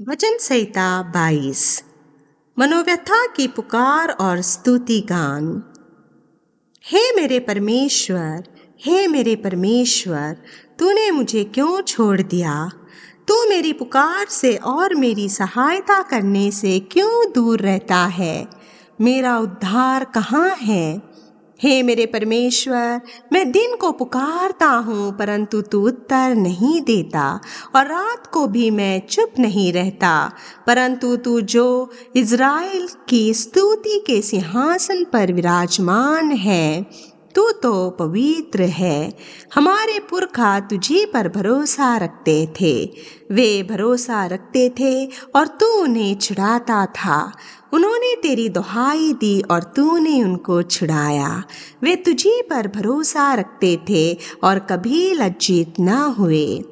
वचन संहिता 22। मनोव्यथा की पुकार और स्तुति गान। हे मेरे परमेश्वर, हे मेरे परमेश्वर, तूने मुझे क्यों छोड़ दिया? तू मेरी पुकार से और मेरी सहायता करने से क्यों दूर रहता है? मेरा उद्धार कहाँ है? हे मेरे परमेश्वर, मैं दिन को पुकारता हूँ परंतु तू उत्तर नहीं देता, और रात को भी मैं चुप नहीं रहता। परंतु तू जो इज़राइल की स्तुति के सिंहासन पर विराजमान है, तू तो पवित्र है। हमारे पुरखा तुझी पर भरोसा रखते थे, वे भरोसा रखते थे और तू उन्हें छुड़ाता था। उन्होंने तेरी दुहाई दी और तूने उनको छुड़ाया। वे तुझी पर भरोसा रखते थे और कभी लज्जित न हुए।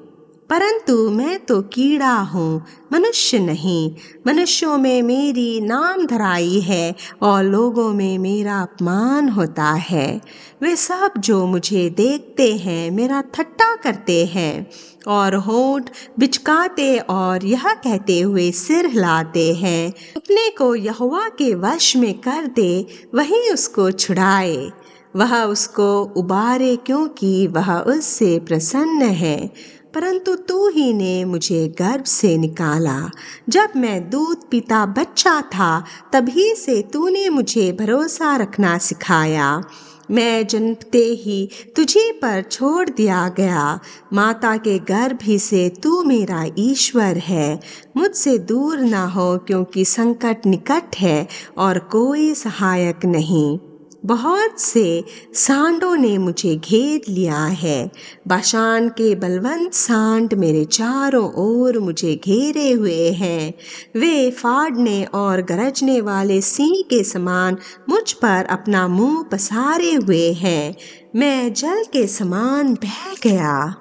परंतु मैं तो कीड़ा हूँ, मनुष्य नहीं। मनुष्यों में मेरी नाम धराई है और लोगों में मेरा अपमान होता है। वे सब जो मुझे देखते हैं मेरा ठट्ठा करते हैं और होंठ बिचकाते और यह कहते हुए सिर हिलाते हैं, अपने को यहोवा के वश में कर दे, वही उसको छुड़ाए। वह उसको उबारे क्योंकि वह उससे प्रसन्न है। परंतु तू ही ने मुझे गर्भ से निकाला। जब मैं दूध पीता बच्चा था तभी से तूने मुझे भरोसा रखना सिखाया। मैं जन्मते ही तुझी पर छोड़ दिया गया। माता के गर्भ ही से तू मेरा ईश्वर है। मुझसे दूर ना हो क्योंकि संकट निकट है और कोई सहायक नहीं। बहुत से सांडों ने मुझे घेर लिया है। बाशान के बलवंत सांड मेरे चारों ओर मुझे घेरे हुए हैं। वे फाड़ने और गरजने वाले सिंह के समान मुझ पर अपना मुंह पसारे हुए हैं। मैं जल के समान बह गया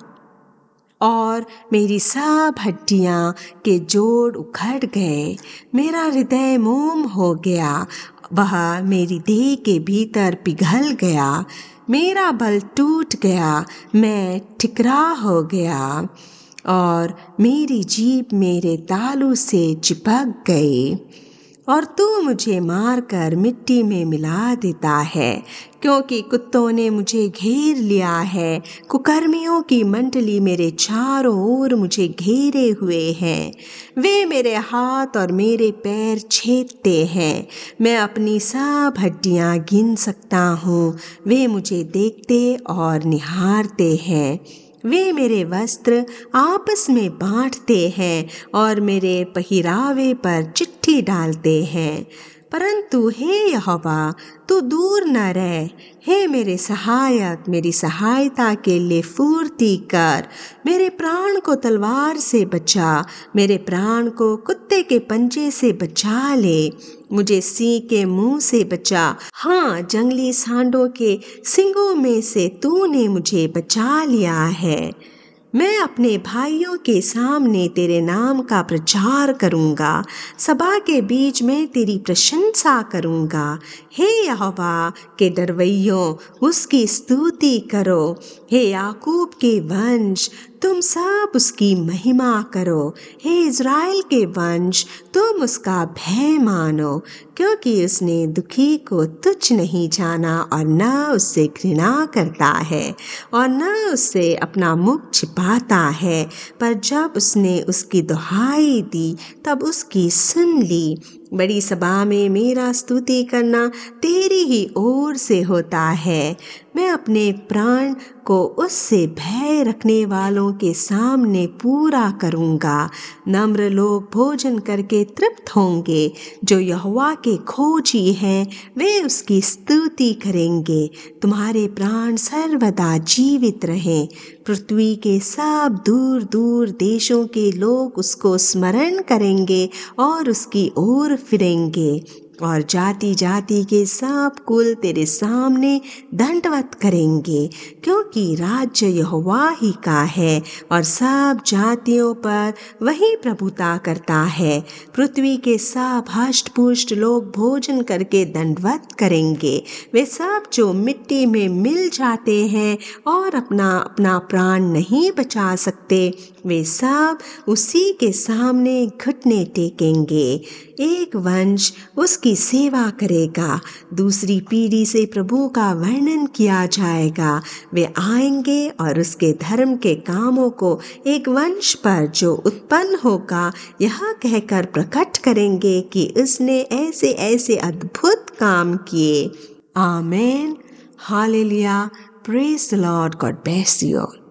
और मेरी सब हड्डियां के जोड़ उखड़ गए। मेरा हृदय मोम हो गया, वह मेरी देह के भीतर पिघल गया। मेरा बल टूट गया, मैं ठिकरा हो गया और मेरी जीभ मेरे तालू से चिपक गई। और तू मुझे मारकर मिट्टी में मिला देता है, क्योंकि कुत्तों ने मुझे घेर लिया है। कुकर्मियों की मंडली मेरे चारों ओर मुझे घेरे हुए हैं। वे मेरे हाथ और मेरे पैर छेदते हैं। मैं अपनी सब हड्डियां गिन सकता हूँ। वे मुझे देखते और निहारते हैं। वे मेरे वस्त्र आपस में बांटते हैं और मेरे पहिरावे पर चिट्ठी डालते हैं। परंतु हे यहोवा, तू दूर न रह। हे मेरे सहायक, मेरी सहायता के लिए फुर्ती कर। मेरे प्राण को तलवार से बचा, मेरे प्राण को कुत्ते के पंजे से बचा ले। मुझे सिंह के मुंह से बचा, हाँ, जंगली सांडों के सींगों में से तूने मुझे बचा लिया है। मैं अपने भाइयों के सामने तेरे नाम का प्रचार करूंगा। सभा के बीच में तेरी प्रशंसा करूंगा। हे यहोवा के डरवैयों, उसकी स्तुति करो। हे याकूब के वंश, तुम सब उसकी महिमा करो। हे इज़राइल के वंश, तुम उसका भय मानो, क्योंकि उसने दुखी को तुच्छ नहीं जाना और न उससे घृणा करता है और न उससे अपना मुख छिपाता है। पर जब उसने उसकी दुहाई दी तब उसकी सुन ली। बड़ी सभा में मेरा स्तुति करना तेरी ही ओर से होता है। मैं अपने प्राण को उससे भय रखने वालों के सामने पूरा करूंगा। नम्र लोग भोजन करके तृप्त होंगे, जो यहोवा के खोजी हैं वे उसकी स्तुति करेंगे। तुम्हारे प्राण सर्वदा जीवित रहें। पृथ्वी के सब दूर दूर देशों के लोग उसको स्मरण करेंगे और उसकी ओर फिरेंगे। और जाति जाति के सब कुल तेरे सामने दंडवत करेंगे, क्योंकि राज्य यहोवा ही का है और सब जातियों पर वही प्रभुता करता है। पृथ्वी के सब हष्ट पुष्ट लोग भोजन करके दंडवत करेंगे। वे सब जो मिट्टी में मिल जाते हैं और अपना अपना प्राण नहीं बचा सकते, वे सब उसी के सामने घुटने टेकेंगे। एक वंश उसकी सेवा करेगा, दूसरी पीढ़ी से प्रभु का वर्णन किया जाएगा। वे आएंगे और उसके धर्म के कामों को एक वंश पर जो उत्पन्न होगा यह कहकर प्रकट करेंगे कि उसने ऐसे ऐसे अद्भुत काम किए। Amen, hallelujah, praise the Lord, God bless you all.